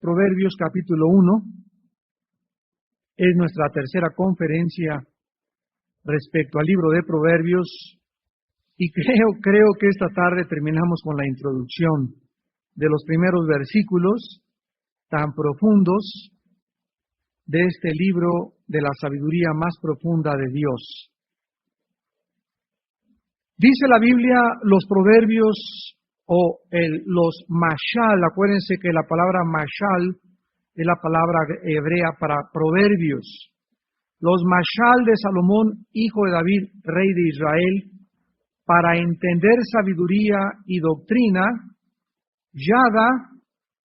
Proverbios capítulo 1. Es nuestra tercera conferencia respecto al libro de Proverbios y creo que esta tarde terminamos con la introducción de los primeros versículos tan profundos de este libro de la sabiduría más profunda de Dios. Dice la Biblia, los proverbios los mashal, acuérdense que la palabra mashal es la palabra hebrea para proverbios. Los mashal de Salomón, hijo de David, rey de Israel, para entender sabiduría y doctrina, yada,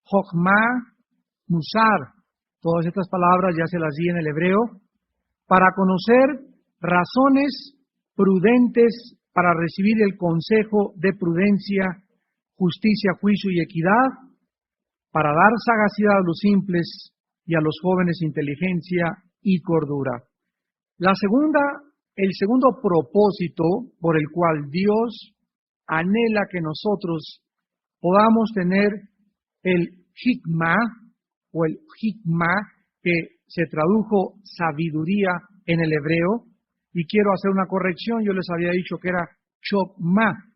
jochma, musar. Todas estas palabras ya se las di en el hebreo. Para conocer razones prudentes, para recibir el consejo de prudencia, justicia, juicio y equidad, para dar sagacidad a los simples y a los jóvenes inteligencia y cordura. El segundo propósito por el cual Dios anhela que nosotros podamos tener el hikmah o el hikmah, que se tradujo sabiduría en el hebreo, y quiero hacer una corrección, yo les había dicho que era chokmah,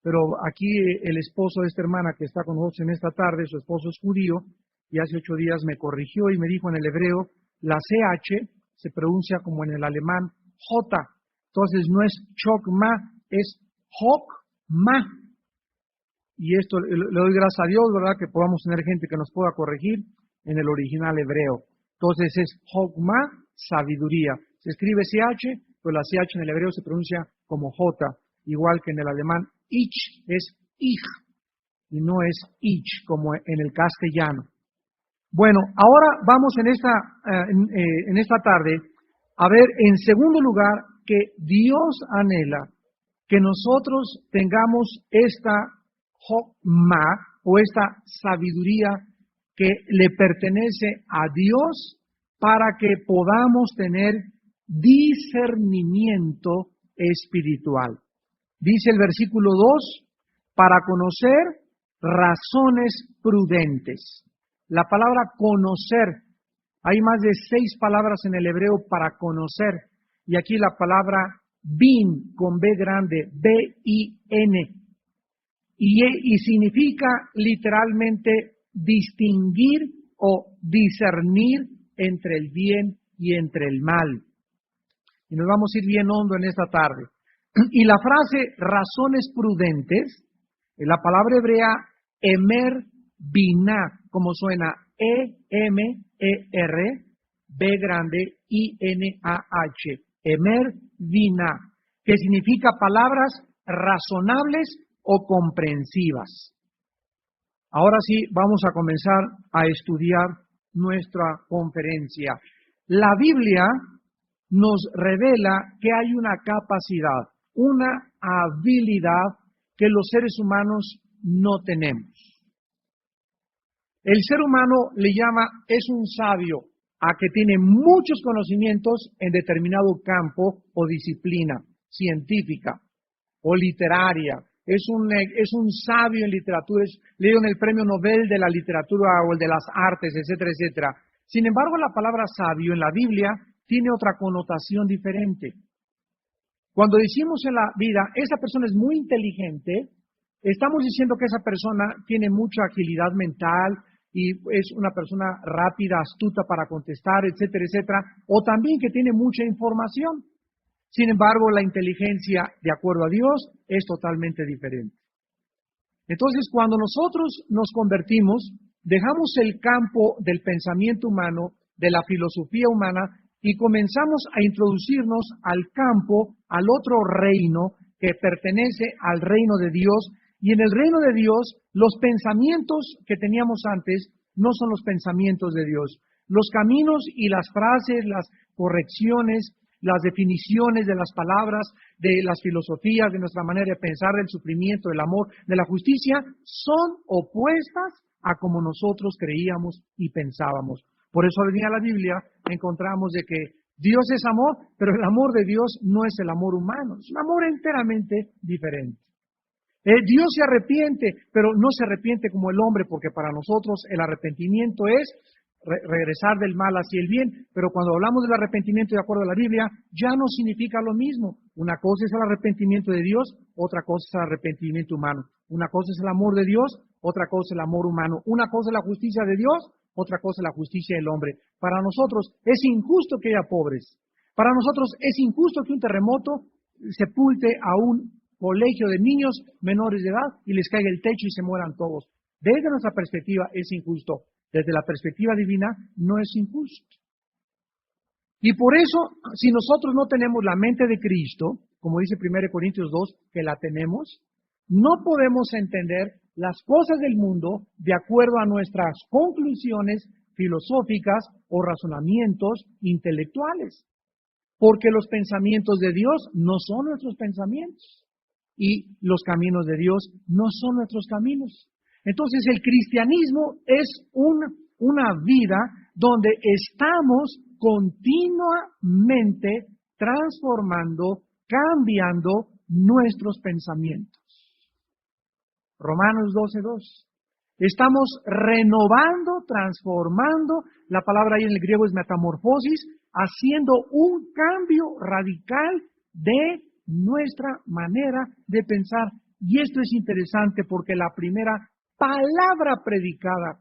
pero aquí el esposo de esta hermana que está con nosotros en esta tarde, su esposo es judío, y hace 8 días me corrigió y me dijo en el hebreo, la CH se pronuncia como en el alemán J, entonces no es chokmah, es hokmah. Y esto le doy gracias a Dios, ¿verdad?, que podamos tener gente que nos pueda corregir en el original hebreo. Entonces es hokmah, sabiduría. Se escribe CH, pero la CH en el hebreo se pronuncia como J, igual que en el alemán ich es ich, y no es ich como en el castellano. Bueno, ahora vamos en esta tarde a ver, en segundo lugar, que Dios anhela que nosotros tengamos esta hokmah o esta sabiduría que le pertenece a Dios para que podamos tener discernimiento espiritual. Dice el versículo 2, para conocer razones prudentes. La palabra conocer, hay más de 6 palabras en el hebreo para conocer, y aquí la palabra bin, con B grande, B-I-N, y significa literalmente distinguir o discernir entre el bien y entre el mal. Y nos vamos a ir bien hondo en esta tarde. Y la frase razones prudentes, la palabra hebrea emer binah, como suena E-M-E-R, B grande, I-N-A-H, emer binah, que significa palabras razonables o comprensivas. Ahora sí, vamos a comenzar a estudiar nuestra conferencia. La Biblia nos revela que hay una capacidad, una habilidad que los seres humanos no tenemos. El ser humano le llama, es un sabio, a que tiene muchos conocimientos en determinado campo o disciplina científica o literaria. Es un sabio en literatura, le dieron el premio Nobel de la literatura o el de las artes, etcétera, etcétera. Sin embargo, la palabra sabio en la Biblia tiene otra connotación diferente. Cuando decimos en la vida, esa persona es muy inteligente, estamos diciendo que esa persona tiene mucha agilidad mental y es una persona rápida, astuta para contestar, etcétera, etcétera, o también que tiene mucha información. Sin embargo, la inteligencia, de acuerdo a Dios, es totalmente diferente. Entonces, cuando nosotros nos convertimos, dejamos el campo del pensamiento humano, de la filosofía humana, y comenzamos a introducirnos al campo, al otro reino que pertenece al reino de Dios. Y en el reino de Dios, los pensamientos que teníamos antes no son los pensamientos de Dios. Los caminos y las frases, las correcciones, las definiciones de las palabras, de las filosofías, de nuestra manera de pensar, del sufrimiento, del amor, de la justicia, son opuestas a como nosotros creíamos y pensábamos. Por eso al venir a la Biblia encontramos de que Dios es amor, pero el amor de Dios no es el amor humano, es un amor enteramente diferente. Dios se arrepiente, pero no se arrepiente como el hombre, porque para nosotros el arrepentimiento es regresar del mal hacia el bien, pero cuando hablamos del arrepentimiento de acuerdo a la Biblia, ya no significa lo mismo. Una cosa es el arrepentimiento de Dios, otra cosa es el arrepentimiento humano. Una cosa es el amor de Dios, otra cosa es el amor humano. Una cosa es la justicia de Dios, otra cosa es la justicia del hombre. Para nosotros es injusto que haya pobres. Para nosotros es injusto que un terremoto sepulte a un colegio de niños menores de edad y les caiga el techo y se mueran todos. Desde nuestra perspectiva es injusto. Desde la perspectiva divina no es injusto. Y por eso, si nosotros no tenemos la mente de Cristo, como dice 1 Corintios 2, que la tenemos, no podemos entender las cosas del mundo de acuerdo a nuestras conclusiones filosóficas o razonamientos intelectuales. Porque los pensamientos de Dios no son nuestros pensamientos. Y los caminos de Dios no son nuestros caminos. Entonces el cristianismo es una vida donde estamos continuamente transformando, cambiando nuestros pensamientos. Romanos 12:2. Estamos renovando, transformando, la palabra ahí en el griego es metamorfosis, haciendo un cambio radical de nuestra manera de pensar. Y esto es interesante porque la primera palabra predicada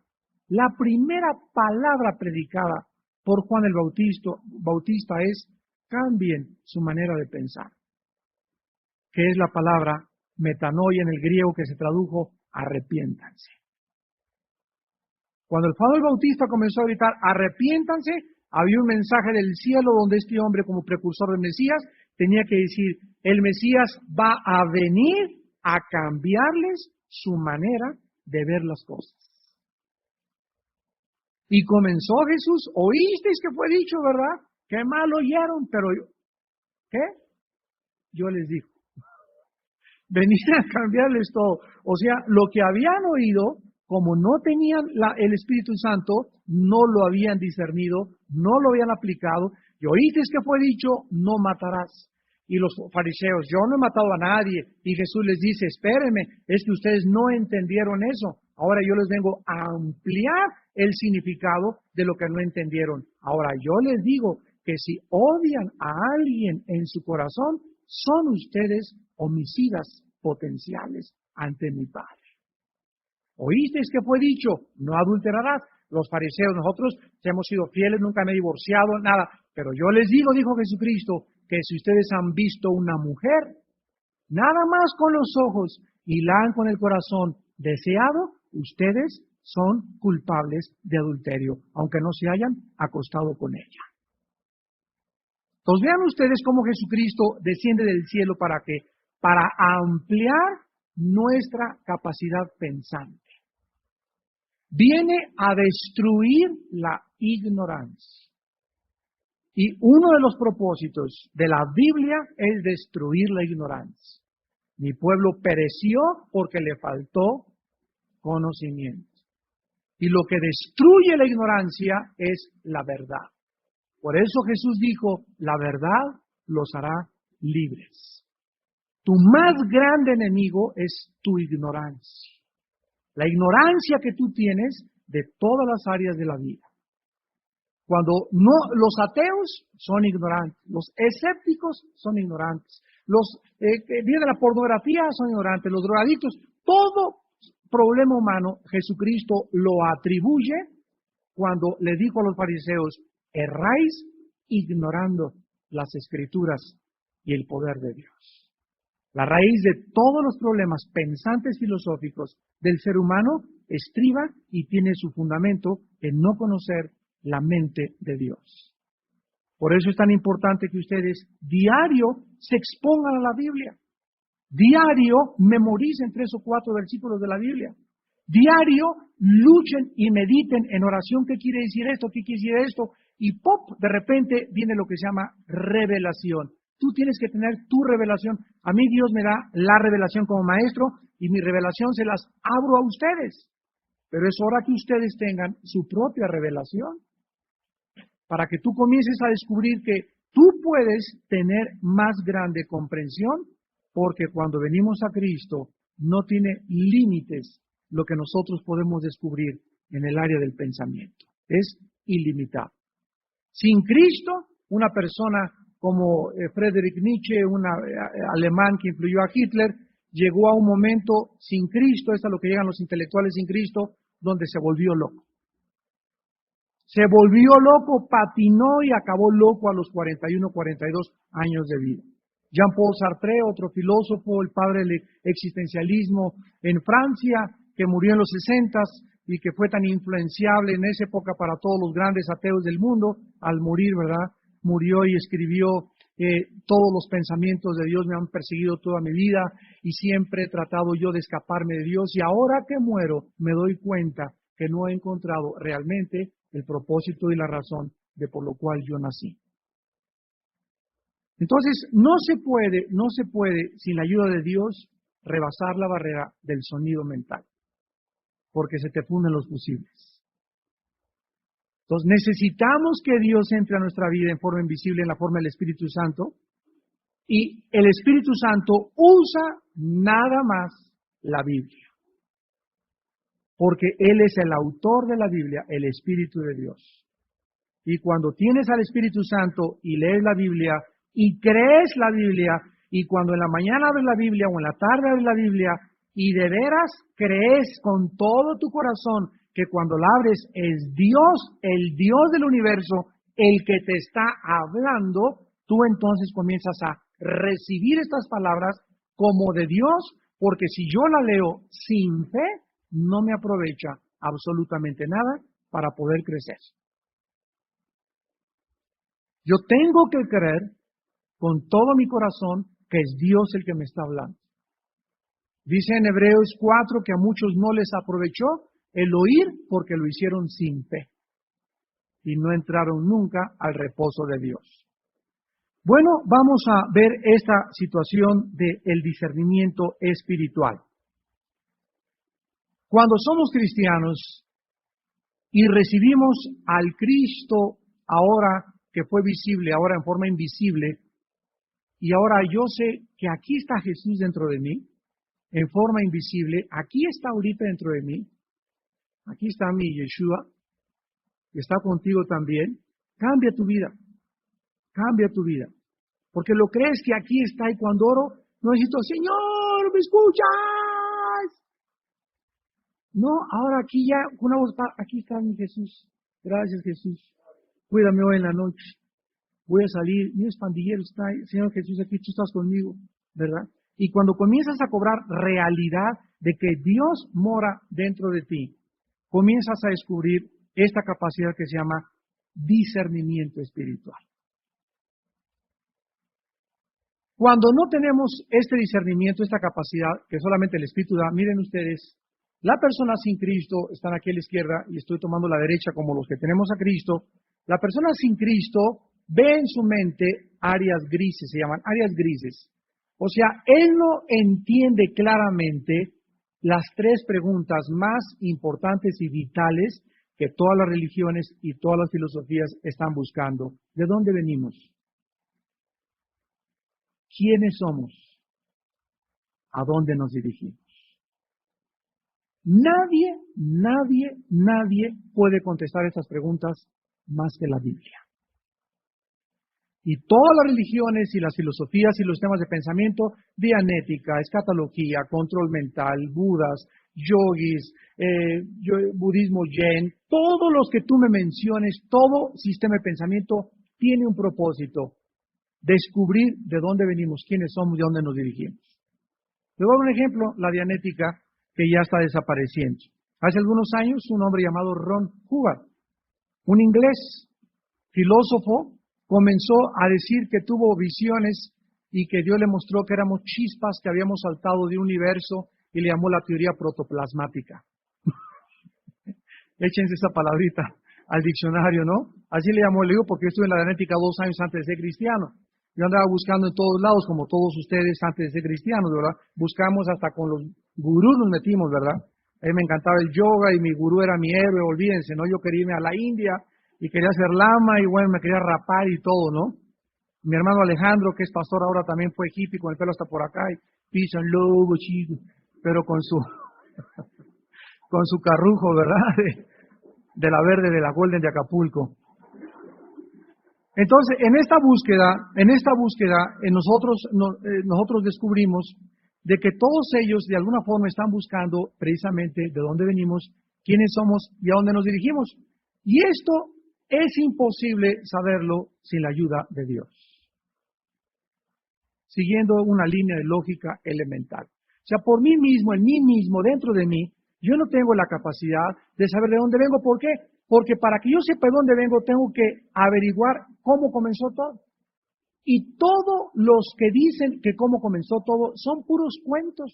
por Juan el Bautista es: cambien su manera de pensar, que es la palabra metanoia en el griego, que se tradujo arrepiéntanse. Cuando el Juan el Bautista comenzó a gritar arrepiéntanse, había un mensaje del cielo donde este hombre, como precursor del Mesías, tenía que decir: el Mesías va a venir a cambiarles su manera de ver las cosas. Y comenzó Jesús: oísteis que fue dicho, ¿verdad? Qué mal oyeron, pero yo, ¿qué? Yo les digo, venir a cambiarles todo. O sea, lo que habían oído, como no tenían el Espíritu Santo, no lo habían discernido, no lo habían aplicado. Y oísteis que fue dicho: no matarás. Y los fariseos: yo no he matado a nadie. Y Jesús les dice: espérenme, es que ustedes no entendieron eso. Ahora yo les vengo a ampliar el significado de lo que no entendieron. Ahora yo les digo que si odian a alguien en su corazón, son ustedes homicidas potenciales ante mi Padre. ¿Oísteis que fue dicho? No adulterarás. Los fariseos: nosotros hemos sido fieles, nunca me he divorciado, nada. Pero yo les digo, dijo Jesucristo, que si ustedes han visto una mujer, nada más con los ojos, y la han con el corazón deseado, ustedes son culpables de adulterio, aunque no se hayan acostado con ella. Entonces vean ustedes cómo Jesucristo desciende del cielo para ampliar nuestra capacidad pensante. Viene a destruir la ignorancia. Y uno de los propósitos de la Biblia es destruir la ignorancia. Mi pueblo pereció porque le faltó conocimiento. Y lo que destruye la ignorancia es la verdad. Por eso Jesús dijo: la verdad los hará libres. Tu más grande enemigo es tu ignorancia. La ignorancia que tú tienes de todas las áreas de la vida. Cuando no, los ateos son ignorantes, los escépticos son ignorantes, los que viven de la pornografía son ignorantes, los drogadictos, todo problema humano Jesucristo lo atribuye cuando le dijo a los fariseos: erráis ignorando las Escrituras y el poder de Dios. La raíz de todos los problemas pensantes filosóficos del ser humano estriba y tiene su fundamento en no conocer la mente de Dios. Por eso es tan importante que ustedes diario se expongan a la Biblia. Diario memoricen 3 o 4 versículos de la Biblia. Diario luchen y mediten en oración qué quiere decir esto, qué quiere decir esto. Y ¡pop! De repente viene lo que se llama revelación. Tú tienes que tener tu revelación. A mí Dios me da la revelación como maestro y mi revelación se las abro a ustedes. Pero es hora que ustedes tengan su propia revelación para que tú comiences a descubrir que tú puedes tener más grande comprensión, porque cuando venimos a Cristo no tiene límites lo que nosotros podemos descubrir en el área del pensamiento. Es ilimitado. Sin Cristo, una persona como Friedrich Nietzsche, un alemán que influyó a Hitler, llegó a un momento sin Cristo, es a lo que llegan los intelectuales sin Cristo, donde se volvió loco. Se volvió loco, patinó y acabó loco a los 41, 42 años de vida. Jean-Paul Sartre, otro filósofo, el padre del existencialismo en Francia, que murió en los 60s y que fue tan influenciable en esa época para todos los grandes ateos del mundo, al morir, ¿verdad? Murió y escribió, todos los pensamientos de Dios me han perseguido toda mi vida y siempre he tratado yo de escaparme de Dios y ahora que muero me doy cuenta que no he encontrado realmente el propósito y la razón de por lo cual yo nací. Entonces, no se puede, sin la ayuda de Dios, rebasar la barrera del sonido mental, porque se te funden los fusibles. Entonces, necesitamos que Dios entre a nuestra vida en forma invisible, en la forma del Espíritu Santo, y el Espíritu Santo usa nada más la Biblia, porque Él es el autor de la Biblia, el Espíritu de Dios. Y cuando tienes al Espíritu Santo y lees la Biblia, y crees la Biblia, y cuando en la mañana abres la Biblia o en la tarde abres la Biblia, y de veras crees con todo tu corazón que cuando la abres es Dios, el Dios del universo, el que te está hablando, tú entonces comienzas a recibir estas palabras como de Dios, porque si yo la leo sin fe, no me aprovecha absolutamente nada para poder crecer. Yo tengo que creer con todo mi corazón que es Dios el que me está hablando. Dice en Hebreos 4 que a muchos no les aprovechó el oír porque lo hicieron sin fe y no entraron nunca al reposo de Dios. Bueno, vamos a ver esta situación del discernimiento espiritual. Cuando somos cristianos y recibimos al Cristo ahora que fue visible, ahora en forma invisible, y ahora yo sé que aquí está Jesús dentro de mí, en forma invisible, aquí está ahorita dentro de mí, aquí está mi Yeshua, que está contigo también, cambia tu vida, porque lo crees que aquí está y cuando oro, no necesito, Señor, ¿me escuchas? No, ahora aquí ya, con una voz, aquí está mi Jesús, gracias Jesús, cuídame hoy en la noche. Voy a salir, mi pandillero está ahí, Señor Jesús, aquí tú estás conmigo, ¿verdad? Y cuando comienzas a cobrar realidad de que Dios mora dentro de ti, comienzas a descubrir esta capacidad que se llama discernimiento espiritual. Cuando no tenemos este discernimiento, esta capacidad que solamente el Espíritu da, miren ustedes, la persona sin Cristo, están aquí a la izquierda y estoy tomando la derecha como los que tenemos a Cristo, la persona sin Cristo ve en su mente áreas grises, se llaman áreas grises. O sea, él no entiende claramente las tres preguntas más importantes y vitales que todas las religiones y todas las filosofías están buscando. ¿De dónde venimos? ¿Quiénes somos? ¿A dónde nos dirigimos? Nadie puede contestar estas preguntas más que la Biblia. Y todas las religiones y las filosofías y los temas de pensamiento, dianética, escatología, control mental, budas, yogis, budismo yen, todos los que tú me menciones, todo sistema de pensamiento tiene un propósito, descubrir de dónde venimos, quiénes somos y a dónde nos dirigimos. Le voy a dar un ejemplo, la dianética que ya está desapareciendo. Hace algunos años un hombre llamado Ron Hubbard, un inglés, filósofo, comenzó a decir que tuvo visiones y que Dios le mostró que éramos chispas que habíamos saltado de un universo y le llamó la teoría protoplasmática. Échense esa palabrita al diccionario, ¿no? Así le llamó, le digo, porque yo estuve en la genética 2 años antes de ser cristiano. Yo andaba buscando en todos lados, como todos ustedes antes de ser cristianos, ¿verdad? Buscamos hasta con los gurús nos metimos, ¿verdad? A mí me encantaba el yoga y mi gurú era mi héroe, olvídense, ¿no? Yo quería irme a la India y quería ser lama y bueno, me quería rapar y todo, ¿no? Mi hermano Alejandro, que es pastor ahora, también fue hippie con el pelo hasta por acá y pisan lobo, chico. pero con su carrujo, ¿verdad? De la verde, de la Golden de Acapulco. Entonces, en esta búsqueda, nosotros descubrimos de que todos ellos de alguna forma están buscando precisamente de dónde venimos, quiénes somos y a dónde nos dirigimos. Y esto es imposible saberlo sin la ayuda de Dios, siguiendo una línea de lógica elemental. O sea, por mí mismo, en mí mismo, dentro de mí, yo no tengo la capacidad de saber de dónde vengo. ¿Por qué? Porque para que yo sepa de dónde vengo, tengo que averiguar cómo comenzó todo. Y todos los que dicen que cómo comenzó todo son puros cuentos,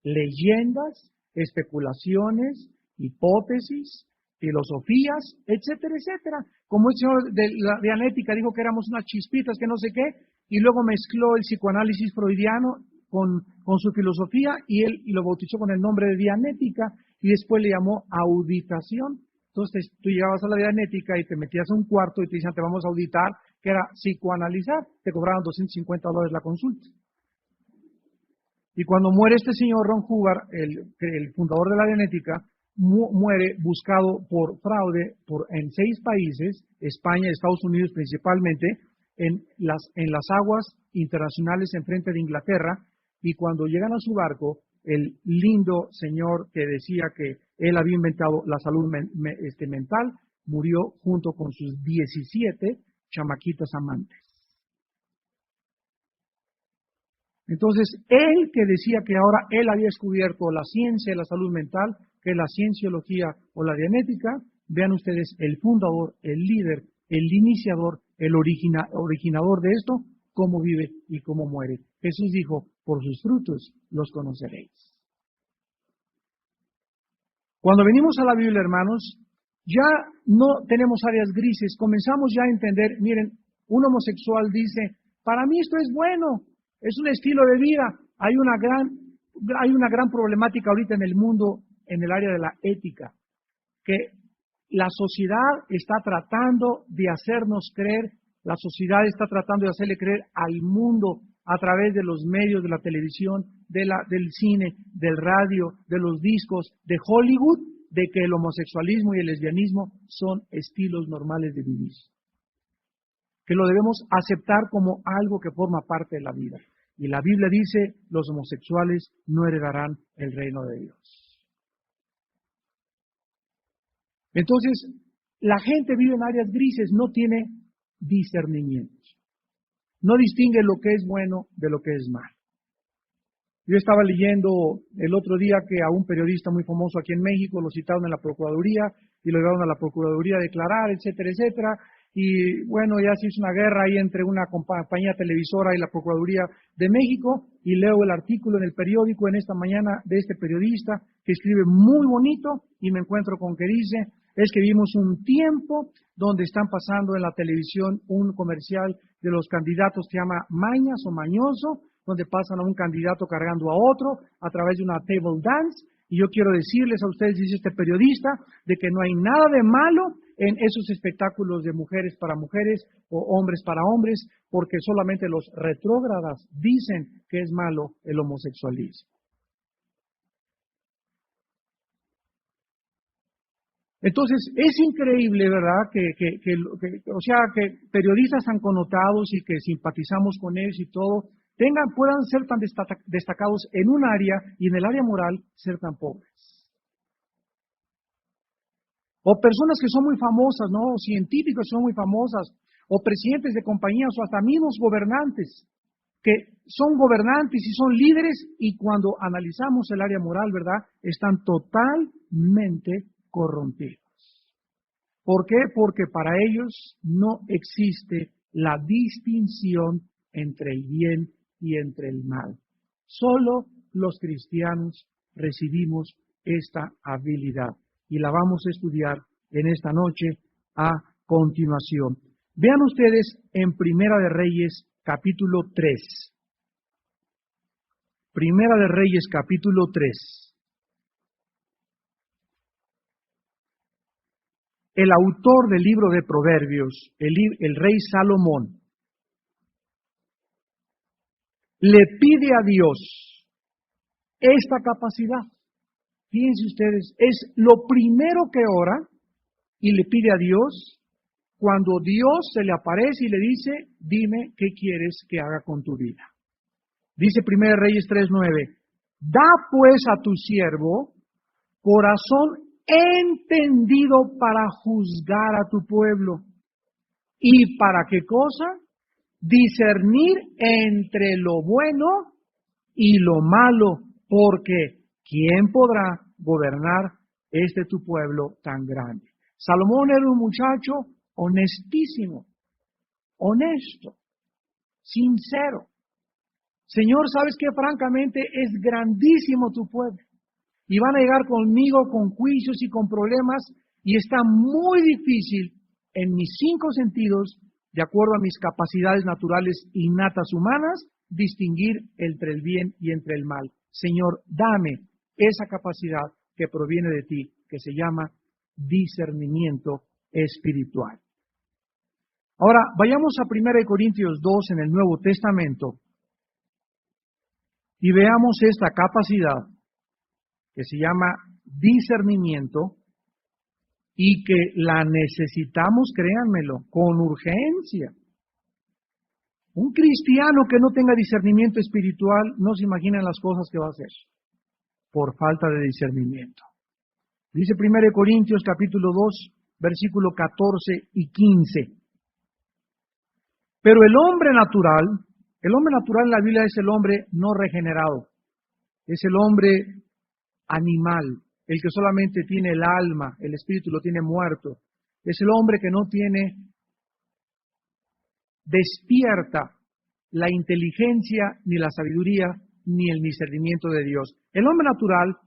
leyendas, especulaciones, hipótesis, filosofías, etcétera, etcétera. Como el señor de la Dianética dijo que éramos unas chispitas, que no sé qué, y luego mezcló el psicoanálisis freudiano con su filosofía y él lo bautizó con el nombre de Dianética y después le llamó auditación. Entonces tú llegabas a la Dianética y te metías a un cuarto y te decían te vamos a auditar, que era psicoanalizar, te cobraban $250 la consulta. Y cuando muere este señor Ron Hubbard, el fundador de la Dianética, muere buscado por fraude en 6 países, España y Estados Unidos principalmente, en las aguas internacionales enfrente de Inglaterra, y cuando llegan a su barco, el lindo señor que decía que él había inventado la salud mental, murió junto con sus 17 chamaquitas amantes. Entonces, él que decía que ahora él había descubierto la ciencia de la salud mental, que es la cienciología o la genética, vean ustedes, el fundador, el líder, el iniciador, el originador de esto, cómo vive y cómo muere. Jesús dijo, por sus frutos los conoceréis. Cuando venimos a la Biblia, hermanos, ya no tenemos áreas grises, comenzamos ya a entender, miren, un homosexual dice, para mí esto es bueno, es un estilo de vida. Hay una gran problemática ahorita en el mundo, en el área de la ética, que la sociedad está tratando de hacernos creer, la sociedad está tratando de hacerle creer al mundo a través de los medios, de la televisión, del cine, del radio, de los discos, de Hollywood, de que el homosexualismo y el lesbianismo son estilos normales de vivir, que lo debemos aceptar como algo que forma parte de la vida. Y la Biblia dice, los homosexuales no heredarán el reino de Dios. Entonces, la gente vive en áreas grises, no tiene discernimiento. No distingue lo que es bueno de lo que es malo. Yo estaba leyendo el otro día que a un periodista muy famoso aquí en México lo citaron en la Procuraduría y lo llevaron a la Procuraduría a declarar, etcétera, etcétera. Y bueno, ya se hizo una guerra ahí entre una compañía televisora y la Procuraduría de México, y leo el artículo en el periódico en esta mañana de este periodista que escribe muy bonito y me encuentro con que dice, es que vimos un tiempo donde están pasando en la televisión un comercial de los candidatos que se llama Mañas o Mañoso, donde pasan a un candidato cargando a otro a través de una table dance. Y yo quiero decirles a ustedes, dice este periodista, de que no hay nada de malo en esos espectáculos de mujeres para mujeres o hombres para hombres, porque solamente los retrógradas dicen que es malo el homosexualismo. Entonces, es increíble, ¿verdad?, que periodistas tan connotados y que simpatizamos con ellos y todo, puedan ser tan destacados en un área y en el área moral ser tan pobres. O personas que son muy famosas, ¿no? O científicos que son muy famosas, o presidentes de compañías, o hasta mismos gobernantes, que son gobernantes y son líderes, y cuando analizamos el área moral, ¿verdad?, están totalmente corrompidos. ¿Por qué? Porque para ellos no existe la distinción entre el bien y entre el mal. Solo los cristianos recibimos esta habilidad y la vamos a estudiar en esta noche a continuación. Vean ustedes en Primera de Reyes, capítulo 3. Primera de Reyes, capítulo 3. El autor del libro de Proverbios, el rey Salomón, le pide a Dios esta capacidad. Fíjense ustedes, es lo primero que ora y le pide a Dios cuando Dios se le aparece y le dice, dime qué quieres que haga con tu vida. Dice 1 Reyes 3:9, da pues a tu siervo corazón entendido para juzgar a tu pueblo. ¿Y para qué cosa? Discernir entre lo bueno y lo malo, porque ¿quién podrá gobernar tu pueblo tan grande? Salomón era un muchacho honestísimo, honesto, sincero. Señor, ¿sabes qué? Francamente es grandísimo tu pueblo. Y van a llegar conmigo con juicios y con problemas, y está muy difícil en mis 5 sentidos, de acuerdo a mis capacidades naturales innatas humanas, distinguir entre el bien y entre el mal. Señor, dame esa capacidad que proviene de ti, que se llama discernimiento espiritual. Ahora, vayamos a 1 Corintios 2 en el Nuevo Testamento y veamos esta capacidad que se llama discernimiento y que la necesitamos, créanmelo, con urgencia. Un cristiano que no tenga discernimiento espiritual no se imagina las cosas que va a hacer por falta de discernimiento. Dice 1 Corintios capítulo 2, versículo 14 y 15. Pero el hombre natural en la Biblia es el hombre no regenerado, es el hombre animal, el que solamente tiene el alma, el espíritu lo tiene muerto. Es el hombre que no tiene despierta la inteligencia, ni la sabiduría, ni el discernimiento de Dios. El hombre natural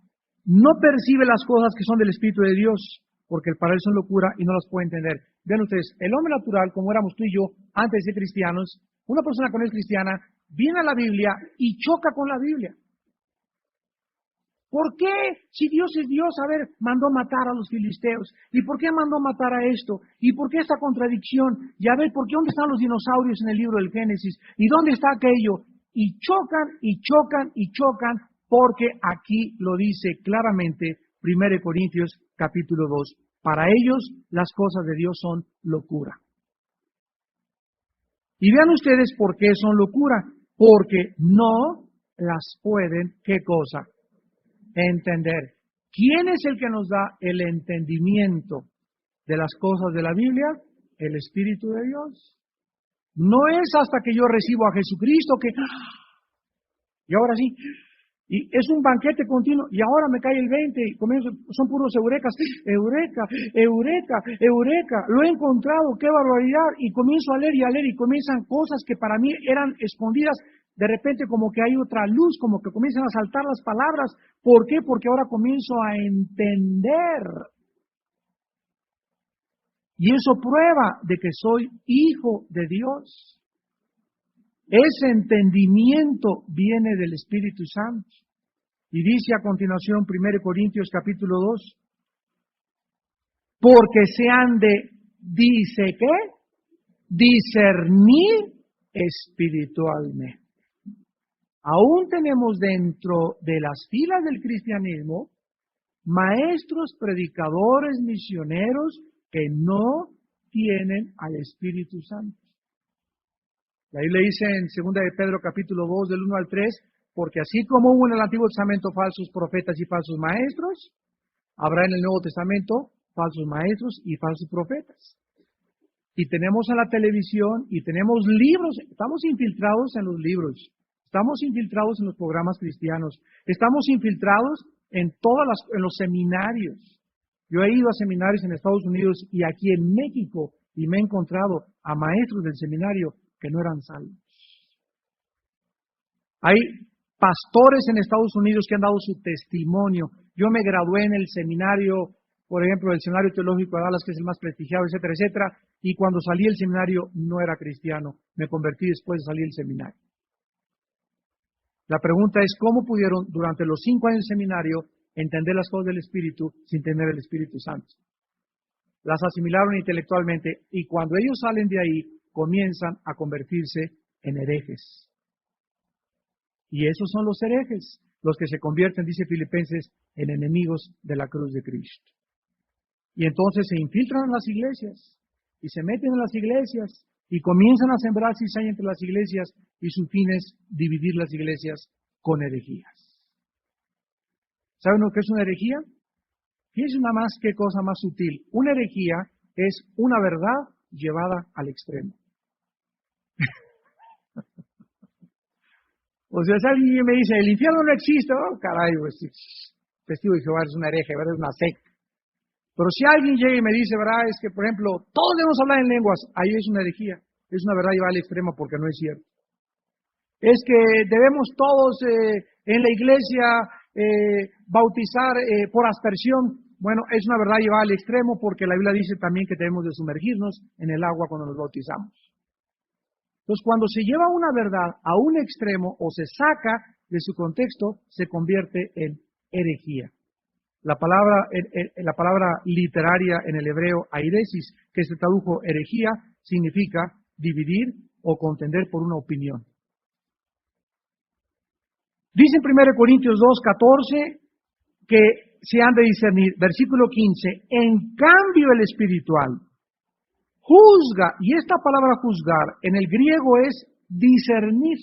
no percibe las cosas que son del Espíritu de Dios, porque para él son locura y no las puede entender. Vean ustedes, el hombre natural, como éramos tú y yo, antes de ser cristianos, una persona que no es cristiana, viene a la Biblia y choca con la Biblia. ¿Por qué, si Dios es Dios, mandó matar a los filisteos? ¿Y por qué mandó matar a esto? ¿Y por qué esta contradicción? Y a ver, ¿por qué dónde están los dinosaurios en el libro del Génesis? ¿Y dónde está aquello? Y chocan, y chocan, y chocan, porque aquí lo dice claramente 1 Corintios capítulo 2. Para ellos las cosas de Dios son locura. Y vean ustedes por qué son locura. Porque no las pueden, ¿qué cosa? Entender. ¿Quién es el que nos da el entendimiento de las cosas de la Biblia? El Espíritu de Dios. No es hasta que yo recibo a Jesucristo que, y ahora sí, y es un banquete continuo, y ahora me cae el 20, y comienzo, son puros eurecas, eureka, eureka, eureka, lo he encontrado, qué barbaridad, y comienzo a leer, y comienzan cosas que para mí eran escondidas. De repente como que hay otra luz, como que comienzan a saltar las palabras. ¿Por qué? Porque ahora comienzo a entender. Y eso prueba de que soy hijo de Dios. Ese entendimiento viene del Espíritu Santo. Y dice a continuación 1 Corintios capítulo 2, porque se han de, dice ¿qué? Discernir espiritualmente. Aún tenemos dentro de las filas del cristianismo maestros, predicadores, misioneros que no tienen al Espíritu Santo. La Biblia dice en 2 de Pedro capítulo 2 del 1 al 3, porque así como hubo en el Antiguo Testamento falsos profetas y falsos maestros, habrá en el Nuevo Testamento falsos maestros y falsos profetas. Y tenemos en la televisión y tenemos libros, estamos infiltrados en los libros. Estamos infiltrados en los programas cristianos. Estamos infiltrados en los seminarios. Yo he ido a seminarios en Estados Unidos y aquí en México y me he encontrado a maestros del seminario que no eran salvos. Hay pastores en Estados Unidos que han dado su testimonio. Yo me gradué en el seminario, por ejemplo, el Seminario Teológico de Dallas, que es el más prestigiado, etcétera, etcétera. Y cuando salí del seminario no era cristiano. Me convertí después de salir del seminario. La pregunta es, ¿cómo pudieron durante los 5 años del seminario entender las cosas del Espíritu sin tener el Espíritu Santo? Las asimilaron intelectualmente y cuando ellos salen de ahí comienzan a convertirse en herejes. Y esos son los herejes, los que se convierten, dice Filipenses, en enemigos de la cruz de Cristo. Y entonces se infiltran en las iglesias, y se meten en las iglesias, y comienzan a sembrar cizaña entre las iglesias, y su fin es dividir las iglesias con herejías. ¿Saben lo que es una herejía? Fíjense nada más qué cosa más sutil. Una herejía es una verdad llevada al extremo. O sea, si alguien me dice, el infierno no existe, oh, caray, pues, testigo de Jehová es una hereje, ¿verdad? Es una secta. Pero si alguien llega y me dice, ¿verdad? Es que, por ejemplo, todos debemos hablar en lenguas, ahí es una herejía. Es una verdad llevada al extremo porque no es cierto. Es que debemos todos en la iglesia bautizar por aspersión. Bueno, es una verdad llevada al extremo porque la Biblia dice también que debemos de sumergirnos en el agua cuando nos bautizamos. Entonces, cuando se lleva una verdad a un extremo o se saca de su contexto, se convierte en herejía. La palabra literaria en el hebreo, airesis, que se tradujo herejía, significa dividir o contender por una opinión. Dice en 1 Corintios 2:14 que se han de discernir. Versículo 15, en cambio el espiritual juzga, y esta palabra juzgar en el griego es discernir.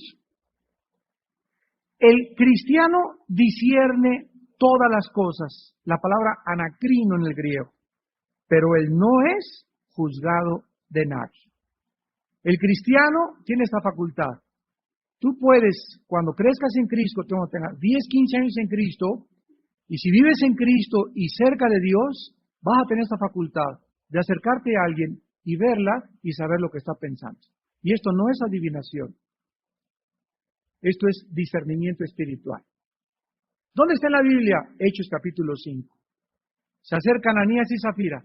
El cristiano discierne todas las cosas, la palabra anacrino en el griego, pero él no es juzgado de nadie. El cristiano tiene esta facultad. Tú puedes, cuando crezcas en Cristo, cuando tengas 10, 15 años en Cristo, y si vives en Cristo y cerca de Dios, vas a tener esta facultad de acercarte a alguien y verla y saber lo que está pensando. Y esto no es adivinación. Esto es discernimiento espiritual. ¿Dónde está en la Biblia? Hechos capítulo 5. Se acercan Ananías y Zafira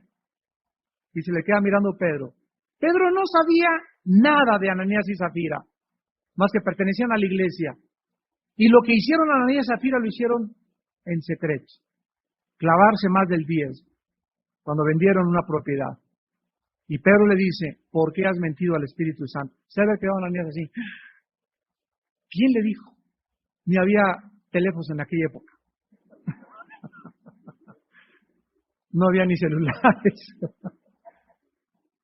y se le queda mirando Pedro. Pedro no sabía nada de Ananías y Zafira, más que pertenecían a la iglesia. Y lo que hicieron Ananías y Zafira lo hicieron en secreto. Clavarse más del 10 cuando vendieron una propiedad. Y Pedro le dice, ¿por qué has mentido al Espíritu Santo? Se había quedado Ananías así. ¿Quién le dijo? Ni había teléfonos en aquella época. No había ni celulares.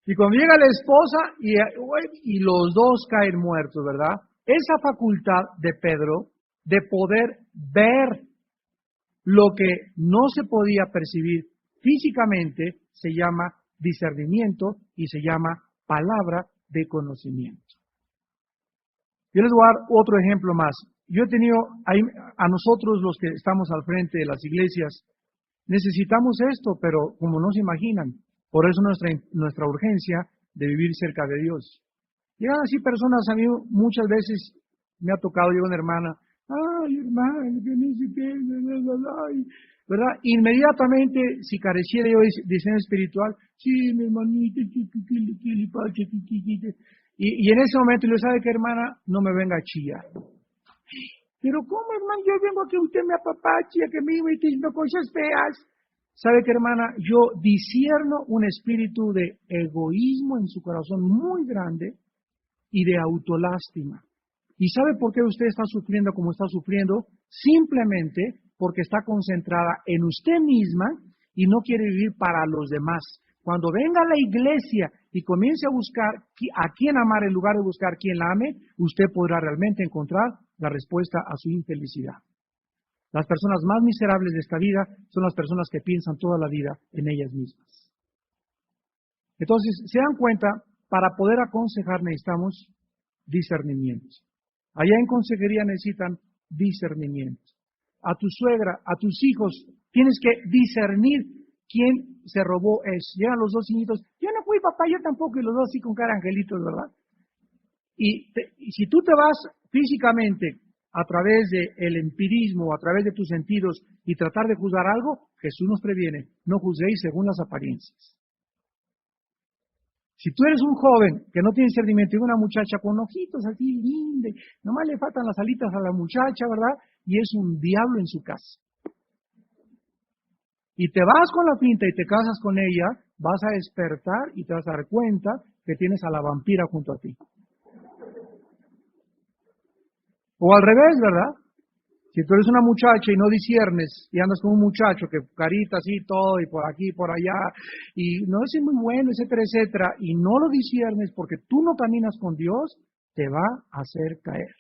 Y cuando llega la esposa y los dos caen muertos, ¿verdad? Esa facultad de Pedro de poder ver lo que no se podía percibir físicamente se llama discernimiento y se llama palabra de conocimiento. Yo les voy a dar otro ejemplo más. Yo he tenido, a nosotros los que estamos al frente de las iglesias, necesitamos esto, pero como no se imaginan, por eso nuestra urgencia de vivir cerca de Dios. Llegan así personas, a mí muchas veces me ha tocado, llega una hermana, ay hermano, que ni siquiera, ¿verdad? Inmediatamente, si careciera yo de diseño espiritual, sí, mi hermanita, y en ese momento le sabe que hermana, no me venga a chillar. Pero ¿cómo, hermano? Yo vengo a que usted me apapache, a que me esté diciendo cosas feas. ¿Sabe qué, hermana? Yo discierno un espíritu de egoísmo en su corazón muy grande y de autolástima. ¿Y sabe por qué usted está sufriendo como está sufriendo? Simplemente porque está concentrada en usted misma y no quiere vivir para los demás. Cuando venga a la iglesia y comience a buscar a quién amar en lugar de buscar quién la ame, usted podrá realmente encontrar la respuesta a su infelicidad. Las personas más miserables de esta vida son las personas que piensan toda la vida en ellas mismas. Entonces, se dan cuenta, para poder aconsejar necesitamos discernimiento. Allá en consejería necesitan discernimiento. A tu suegra, a tus hijos, tienes que discernir quién se robó eso. Llegan los dos niñitos, yo no fui papá, yo tampoco, y los dos así con cara angelitos, ¿verdad? Y si tú te vas físicamente a través del empirismo, a través de tus sentidos y tratar de juzgar algo, Jesús nos previene, no juzguéis según las apariencias. Si tú eres un joven que no tiene discernimiento y una muchacha con ojitos así linda, nomás le faltan las alitas a la muchacha, ¿verdad? Y es un diablo en su casa. Y te vas con la pinta y te casas con ella, vas a despertar y te vas a dar cuenta que tienes a la vampira junto a ti. O al revés, ¿verdad? Si tú eres una muchacha y no disiernes y andas con un muchacho que carita así todo y por aquí y por allá y no es muy bueno, etcétera, etcétera, y no lo disiernes porque tú no caminas con Dios, te va a hacer caer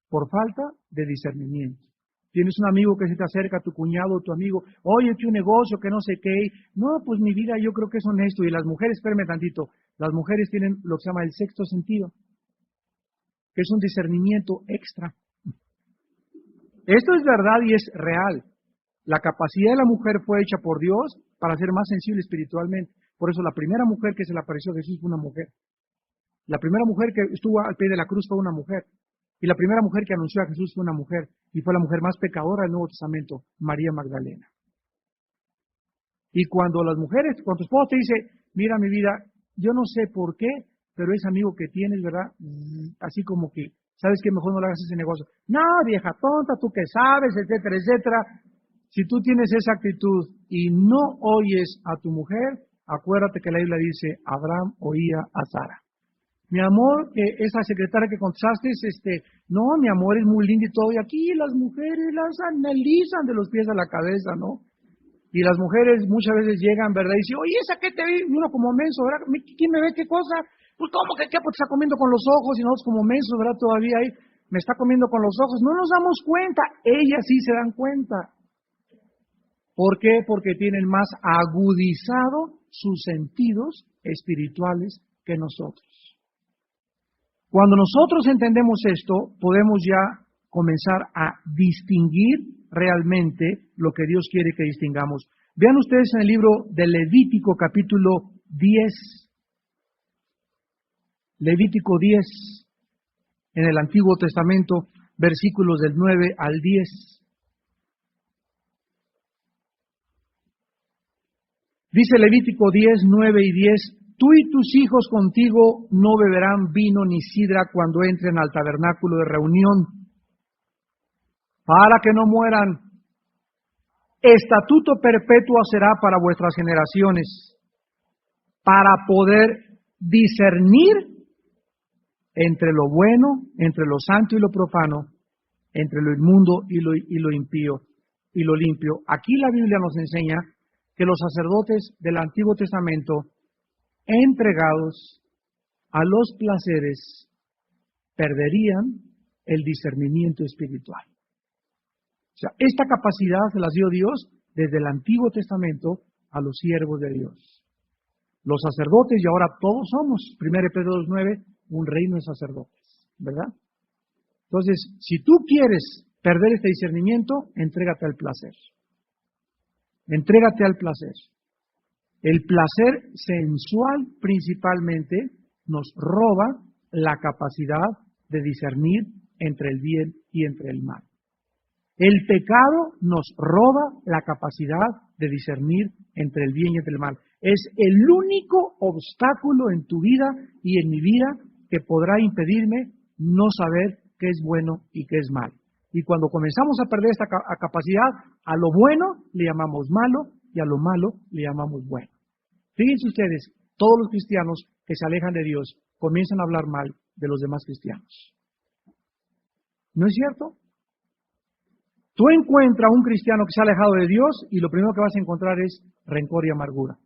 por falta de discernimiento. Tienes un amigo que se te acerca, tu cuñado o tu amigo, oye, que un negocio, que no sé qué. No, pues mi vida yo creo que es honesto. Y las mujeres, espérame tantito, las mujeres tienen lo que se llama el sexto sentido, que es un discernimiento extra. Esto es verdad y es real. La capacidad de la mujer fue hecha por Dios para ser más sensible espiritualmente. Por eso la primera mujer que se le apareció a Jesús fue una mujer. La primera mujer que estuvo al pie de la cruz fue una mujer. Y la primera mujer que anunció a Jesús fue una mujer. Y fue la mujer más pecadora del Nuevo Testamento, María Magdalena. Y cuando las mujeres, cuando tu esposo te dice, mira mi vida, yo no sé por qué, pero ese amigo que tienes, ¿verdad? Así como que, ¿sabes qué? Mejor no le hagas ese negocio. No, vieja tonta, tú qué sabes, etcétera, etcétera. Si tú tienes esa actitud y no oyes a tu mujer, acuérdate que la Biblia dice, Abraham oía a Sara. Mi amor, esa secretaria que contestaste, no, mi amor es muy linda y todo, y aquí las mujeres las analizan de los pies a la cabeza, ¿no? Y las mujeres muchas veces llegan, ¿verdad? Y dicen, oye, ¿esa qué te vi? Uno como menso, ¿verdad? ¿Quién me ve qué cosa? Pues, ¿cómo que qué? Pues está comiendo con los ojos y nosotros como mensos, ¿verdad? Todavía ahí me está comiendo con los ojos. No nos damos cuenta, ellas sí se dan cuenta. ¿Por qué? Porque tienen más agudizado sus sentidos espirituales que nosotros. Cuando nosotros entendemos esto, podemos ya comenzar a distinguir realmente lo que Dios quiere que distingamos. Vean ustedes en el libro de Levítico capítulo 10. Levítico 10, en el Antiguo Testamento, versículos del 9 al 10. Dice Levítico 10, 9 y 10, tú y tus hijos contigo no beberán vino ni sidra cuando entren al tabernáculo de reunión, para que no mueran. Estatuto perpetuo será para vuestras generaciones, para poder discernir entre lo bueno, entre lo santo y lo profano, entre lo inmundo y lo impío y lo limpio. Aquí la Biblia nos enseña que los sacerdotes del Antiguo Testamento, entregados a los placeres, perderían el discernimiento espiritual. O sea, esta capacidad se las dio Dios desde el Antiguo Testamento a los siervos de Dios. Los sacerdotes, y ahora todos somos, 1 Pedro 2:9, un reino de sacerdotes, ¿verdad? Entonces, si tú quieres perder este discernimiento, entrégate al placer. Entrégate al placer. El placer sensual principalmente nos roba la capacidad de discernir entre el bien y entre el mal. El pecado nos roba la capacidad de discernir entre el bien y entre el mal. Es el único obstáculo en tu vida y en mi vida que podrá impedirme no saber qué es bueno y qué es mal. Y cuando comenzamos a perder esta capacidad, a lo bueno le llamamos malo y a lo malo le llamamos bueno. Fíjense ustedes, todos los cristianos que se alejan de Dios comienzan a hablar mal de los demás cristianos. ¿No es cierto? Tú encuentras a un cristiano que se ha alejado de Dios y lo primero que vas a encontrar es rencor y amargura.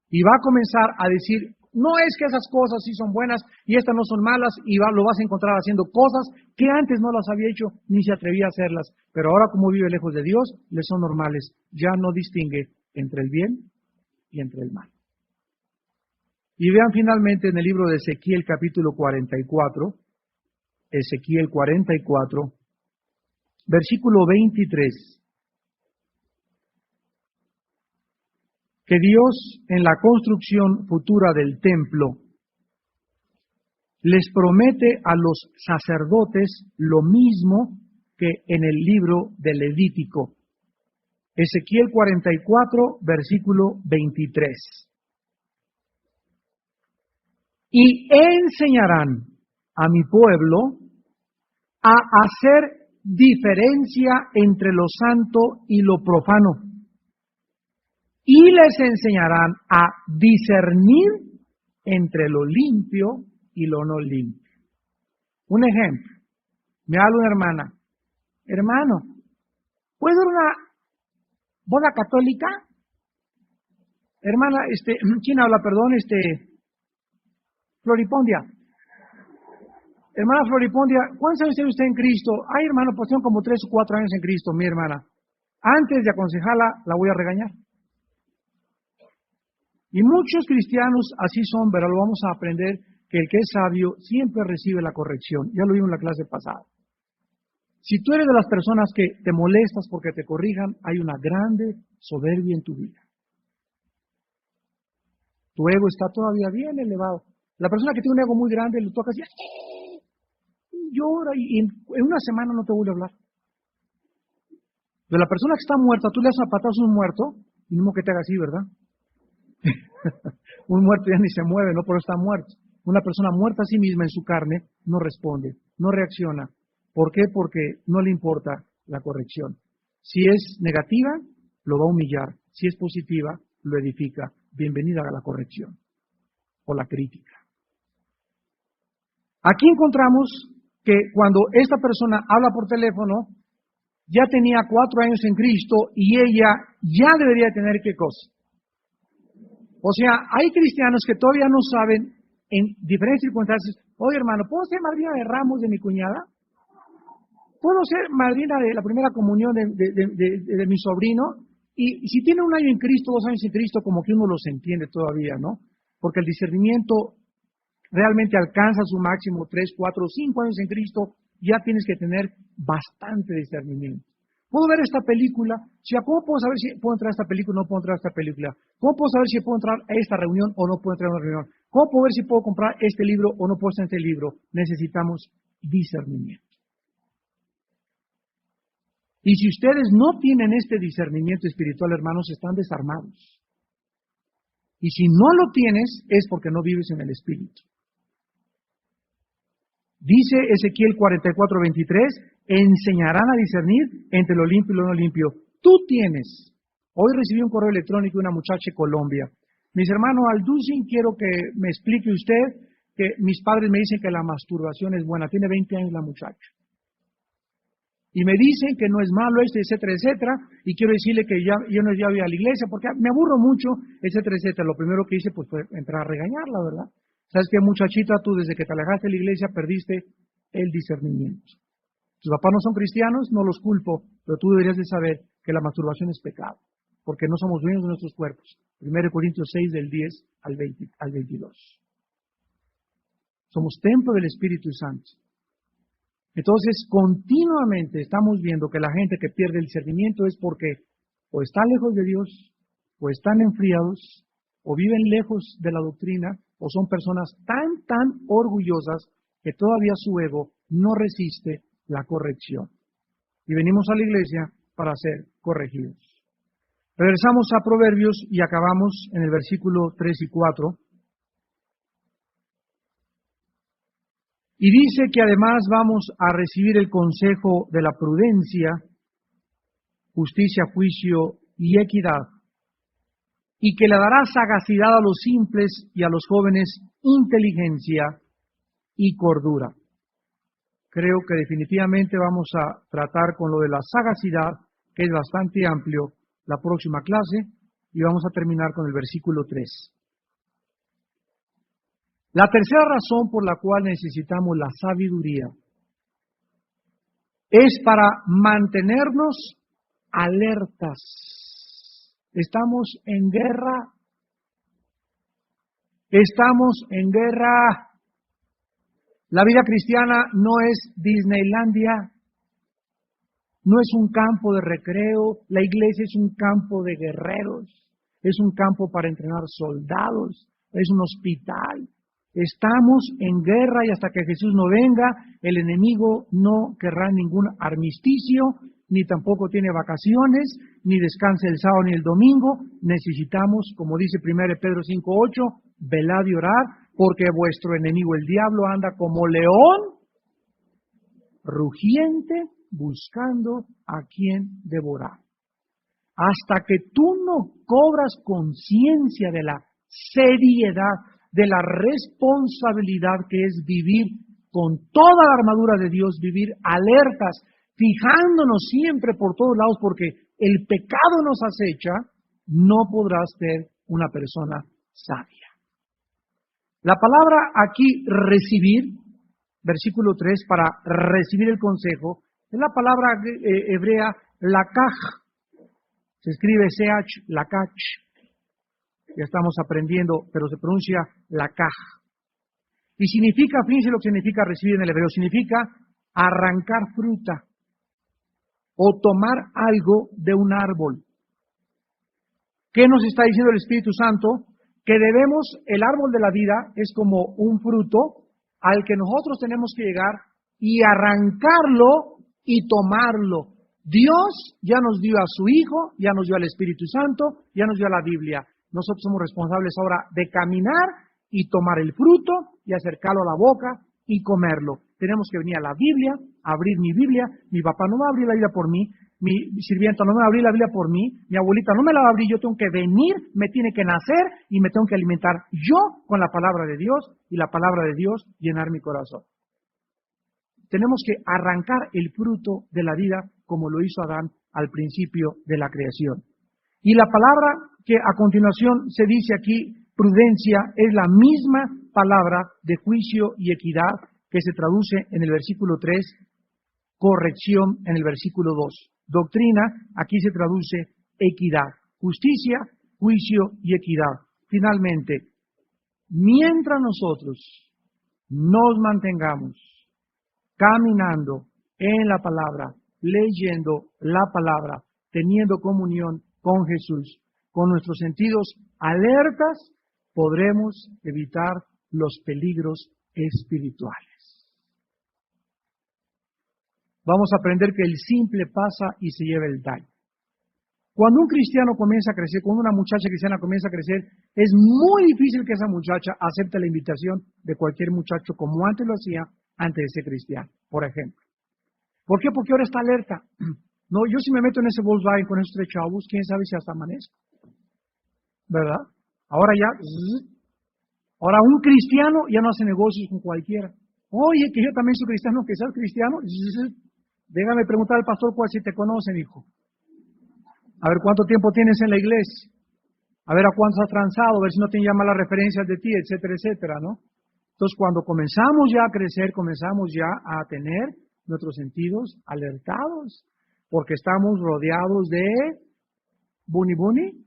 Y va a comenzar a decir, no es que esas cosas sí son buenas y estas no son malas, y lo vas a encontrar haciendo cosas que antes no las había hecho ni se atrevía a hacerlas, pero ahora como vive lejos de Dios, le son normales. Ya no distingue entre el bien y entre el mal. Y vean finalmente en el libro de Ezequiel capítulo 44, Ezequiel 44, versículo 23, que Dios en la construcción futura del templo les promete a los sacerdotes lo mismo que en el libro de Levítico. Ezequiel 44, versículo 23. Y enseñarán a mi pueblo a hacer diferencia entre lo santo y lo profano, y les enseñarán a discernir entre lo limpio y lo no limpio. Un ejemplo, me habla una hermana, Hermano, ¿puedo ir a una boda católica? Hermana, ¿quién habla? Perdón, Floripondia. Hermana Floripondia, ¿cuántos años tiene usted en Cristo? Ay, hermano, pues tengo como 3 o 4 años en Cristo, mi hermana. Antes de aconsejarla, la voy a regañar. Y muchos cristianos así son, pero lo vamos a aprender, que el que es sabio siempre recibe la corrección. Ya lo vimos en la clase pasada. Si tú eres de las personas que te molestas porque te corrijan, hay una grande soberbia en tu vida. Tu ego está todavía bien elevado. La persona que tiene un ego muy grande le toca así, llora y en una semana no te vuelve a hablar. De la persona que está muerta, tú le das a patadas a un muerto, y no que te haga así, ¿verdad? Un muerto ya ni se mueve, no por está muerto. Una persona muerta a sí misma en su carne no responde, no reacciona. ¿Por qué? Porque no le importa la corrección. Si es negativa, lo va a humillar. Si es positiva, lo edifica. Bienvenida a la corrección o la crítica. Aquí encontramos que cuando esta persona habla por teléfono, ya tenía 4 años en Cristo y ella ya debería tener ¿qué cosa? O sea, hay cristianos que todavía no saben en diferentes circunstancias, oye hermano, ¿puedo ser madrina de ramos de mi cuñada? ¿Puedo ser madrina de la primera comunión de mi sobrino? Y si tiene 1 año en Cristo, 2 años en Cristo, como que uno los entiende todavía, ¿no? Porque el discernimiento realmente alcanza su máximo 3, 4, 5 años en Cristo, ya tienes que tener bastante discernimiento. ¿Puedo ver esta película? ¿Cómo puedo saber si puedo entrar a esta película o no puedo entrar a esta película? ¿Cómo puedo saber si puedo entrar a esta reunión o no puedo entrar a una reunión? ¿Cómo puedo ver si puedo comprar este libro o no puedo estar en este libro? Necesitamos discernimiento. Y si ustedes no tienen este discernimiento espiritual, hermanos, están desarmados. Y si no lo tienes, es porque no vives en el Espíritu. Dice Ezequiel 44:23, enseñarán a discernir entre lo limpio y lo no limpio. Tú tienes. Hoy recibí un correo electrónico de una muchacha de Colombia. Mis hermanos Alducin, quiero que me explique usted que mis padres me dicen que la masturbación es buena. Tiene 20 años la muchacha. Y me dicen que no es malo esto, etcétera, etcétera. Y quiero decirle que yo no voy a la iglesia porque me aburro mucho, etcétera, etcétera. Lo primero que hice pues fue entrar a regañarla, ¿verdad? ¿Sabes qué, muchachita? Tú desde que te alejaste de la iglesia perdiste el discernimiento. Tus papás no son cristianos, no los culpo, pero tú deberías de saber que la masturbación es pecado, porque no somos dueños de nuestros cuerpos. 1 Corintios 6, del 10 al 22. Somos templo del Espíritu Santo. Entonces, continuamente estamos viendo que la gente que pierde el discernimiento es porque o están lejos de Dios, o están enfriados, o viven lejos de la doctrina, o son personas tan orgullosas que todavía su ego no resiste la corrección. Y venimos a la iglesia para ser corregidos. Regresamos a Proverbios y acabamos en el versículo 3 y 4. Y dice que además vamos a recibir el consejo de la prudencia, justicia, juicio y equidad, y que le dará sagacidad a los simples y a los jóvenes inteligencia y cordura. Creo que definitivamente vamos a tratar con lo de la sagacidad, que es bastante amplio, la próxima clase, y vamos a terminar con el versículo 3. La tercera razón por la cual necesitamos la sabiduría es para mantenernos alertas. Estamos en guerra. Estamos en guerra. La vida cristiana no es Disneylandia, no es un campo de recreo. La iglesia es un campo de guerreros, es un campo para entrenar soldados, es un hospital. Estamos en guerra y hasta que Jesús no venga, el enemigo no querrá ningún armisticio, ni tampoco tiene vacaciones, ni descansa el sábado ni el domingo. Necesitamos, como dice 1 Pedro 5:8, velad y orad, porque vuestro enemigo el diablo anda como león, rugiente, buscando a quien devorar. Hasta que tú no cobras conciencia de la seriedad, de la responsabilidad que es vivir con toda la armadura de Dios, vivir alertas, fijándonos siempre por todos lados porque el pecado nos acecha, no podrás ser una persona sabia. La palabra aquí recibir, versículo 3, para recibir el consejo, es la palabra hebrea lakaj. Se escribe ch, lakach. Ya estamos aprendiendo, pero se pronuncia lakaj. Y significa, fíjense lo que significa recibir en el hebreo, significa arrancar fruta o tomar algo de un árbol. ¿Qué nos está diciendo el Espíritu Santo? Que debemos, el árbol de la vida es como un fruto al que nosotros tenemos que llegar y arrancarlo y tomarlo. Dios ya nos dio a su Hijo, ya nos dio al Espíritu Santo, ya nos dio a la Biblia. Nosotros somos responsables ahora de caminar y tomar el fruto y acercarlo a la boca y comerlo. Tenemos que venir a la Biblia, abrir mi Biblia. Mi papá no va a abrir la Biblia por mí, mi sirvienta no me va a abrir la Biblia por mí, mi abuelita no me la va a abrir, yo tengo que venir, me tiene que nacer y me tengo que alimentar yo con la palabra de Dios y la palabra de Dios llenar mi corazón. Tenemos que arrancar el fruto de la vida como lo hizo Adán al principio de la creación. Y la palabra que a continuación se dice aquí, prudencia, es la misma palabra de juicio y equidad que se traduce en el versículo 3, corrección en el versículo 2. Doctrina, aquí se traduce equidad. Justicia, juicio y equidad. Finalmente, mientras nosotros nos mantengamos caminando en la palabra, leyendo la palabra, teniendo comunión con Jesús, con nuestros sentidos alertas, podremos evitar los peligros espirituales. Vamos a aprender que el simple pasa y se lleva el daño. Cuando un cristiano comienza a crecer, cuando una muchacha cristiana comienza a crecer, es muy difícil que esa muchacha acepte la invitación de cualquier muchacho como antes lo hacía antes de ser cristiano, por ejemplo. ¿Por qué? Porque ahora está alerta. No, yo si me meto en ese Volkswagen con esos tres chavos, quién sabe si hasta amanezco. ¿Verdad? Ahora ya, ahora un cristiano ya no hace negocios con cualquiera. Oye, que yo también soy cristiano, que seas cristiano. Déjame preguntar al pastor cuál si te conocen, hijo. A ver cuánto tiempo tienes en la iglesia. A ver a cuántos has transado, a ver si no te llaman las referencias de ti, etcétera, etcétera, ¿no? Entonces, cuando comenzamos ya a crecer, comenzamos ya a tener nuestros sentidos alertados, porque estamos rodeados de Bunny Bunny,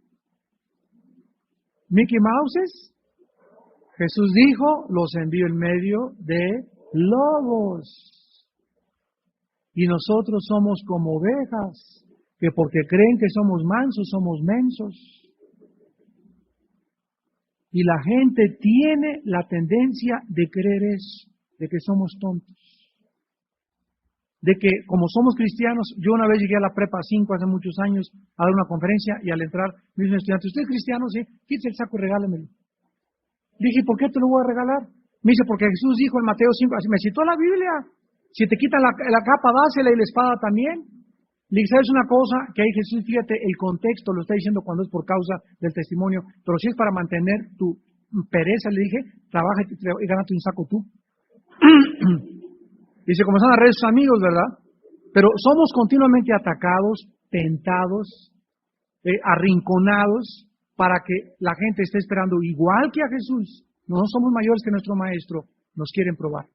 Mickey Mouses. Jesús dijo, los envío en medio de lobos. Y nosotros somos como ovejas, que porque creen que somos mansos, somos mensos. Y la gente tiene la tendencia de creer eso, de que somos tontos. De que como somos cristianos, yo una vez llegué a la prepa 5 hace muchos años a dar una conferencia y al entrar me dice un estudiante, ¿usted es cristiano? Sí, quítese el saco y regálemelo. Dije, ¿por qué te lo voy a regalar? Me dice, porque Jesús dijo en Mateo 5, así me citó la Biblia, si te quitan la capa, dásela y la espada también. Le dije, ¿sabes una cosa? Que ahí Jesús, fíjate, el contexto lo está diciendo cuando es por causa del testimonio, pero si es para mantener tu pereza, le dije, trabaja y gánate un saco tú. Dice, como están las redes sus amigos, ¿verdad? Pero somos continuamente atacados, tentados, arrinconados, para que la gente esté esperando igual que a Jesús. No somos mayores que nuestro maestro, nos quieren probar.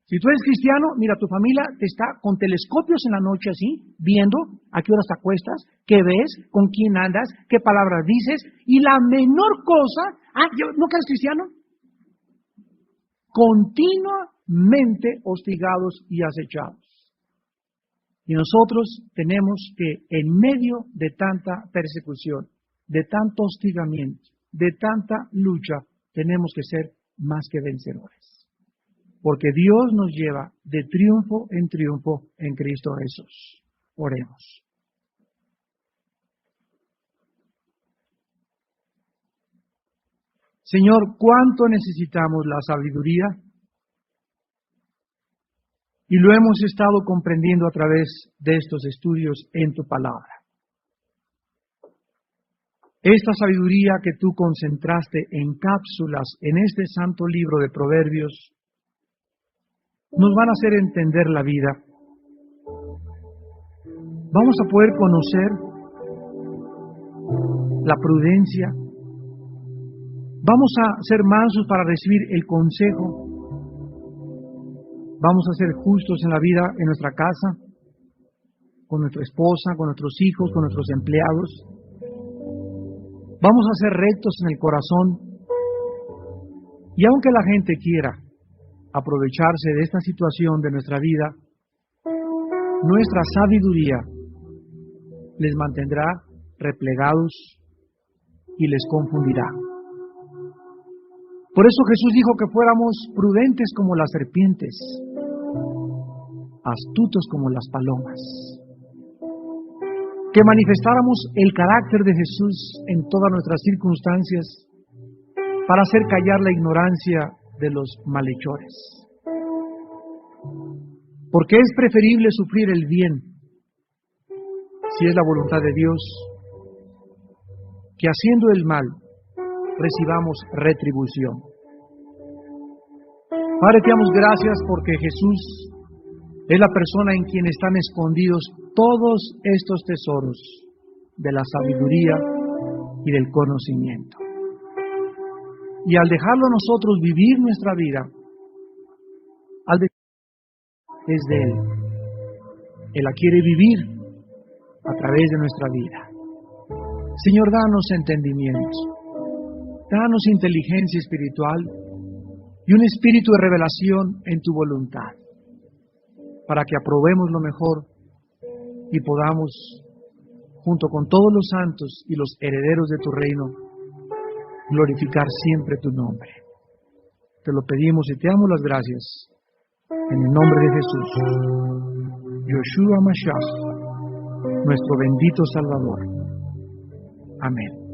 Si tú eres cristiano, mira, tu familia te está con telescopios en la noche así, viendo a qué horas te acuestas, qué ves, con quién andas, qué palabras dices, y la menor cosa, ¿no que eres cristiano? Continuamente hostigados y acechados. Y nosotros tenemos que, en medio de tanta persecución, de tanto hostigamiento, de tanta lucha, tenemos que ser más que vencedores. Porque Dios nos lleva de triunfo en Cristo Jesús. Oremos. Señor, ¿cuánto necesitamos la sabiduría? Y lo hemos estado comprendiendo a través de estos estudios en tu palabra. Esta sabiduría que tú concentraste en cápsulas en este santo libro de Proverbios nos van a hacer entender la vida vamos a poder conocer la prudencia, vamos a ser mansos para recibir el consejo, vamos a ser justos en la vida, en nuestra casa, con nuestra esposa, con nuestros hijos, con nuestros empleados. Vamos a ser rectos en el corazón. Y aunque la gente quiera aprovecharse de esta situación de nuestra vida, nuestra sabiduría les mantendrá replegados y les confundirá. Por eso Jesús dijo que fuéramos prudentes como las serpientes, astutos como las palomas, que manifestáramos el carácter de Jesús en todas nuestras circunstancias para hacer callar la ignorancia de los malhechores. Porque es preferible sufrir el bien, si es la voluntad de Dios, que haciendo el mal recibamos retribución. Padre, te damos gracias porque Jesús es la persona en quien están escondidos todos estos tesoros de la sabiduría y del conocimiento. Y al dejarlo a nosotros vivir nuestra vida, es de Él. Él la quiere vivir a través de nuestra vida. Señor, danos entendimiento, danos inteligencia espiritual y un espíritu de revelación en tu voluntad, para que aprobemos lo mejor y podamos, junto con todos los santos y los herederos de tu reino, glorificar siempre tu nombre. Te lo pedimos y te damos las gracias. En el nombre de Jesús, Yoshua Mashiach, nuestro bendito Salvador. Amén.